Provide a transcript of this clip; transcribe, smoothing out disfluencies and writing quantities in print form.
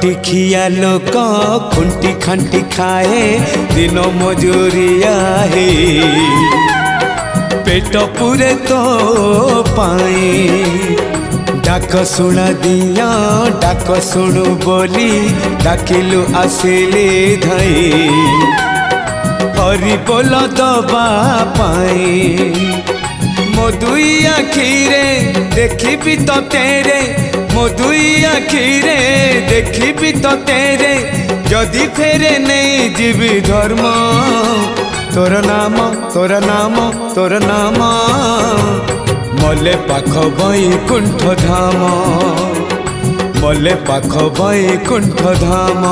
खटिखिया लोक खुंटी खांटी खाए दिन मजूरिया है पेट पूरे तो पाए डाक शुणा दिया डाक शुणु बोली डाकिलु आसिले धाई हरि बोल दबा पाए मो दुई आखिरे देखी तो तेरे मो दुई आखिरे देखी तो तेरे जदि फेरे नहीं जीवी धर्म तोर नाम तोर नाम तोर नाम मले पाख बैकुंठ धाम मले पाख बैकुंठ धाम।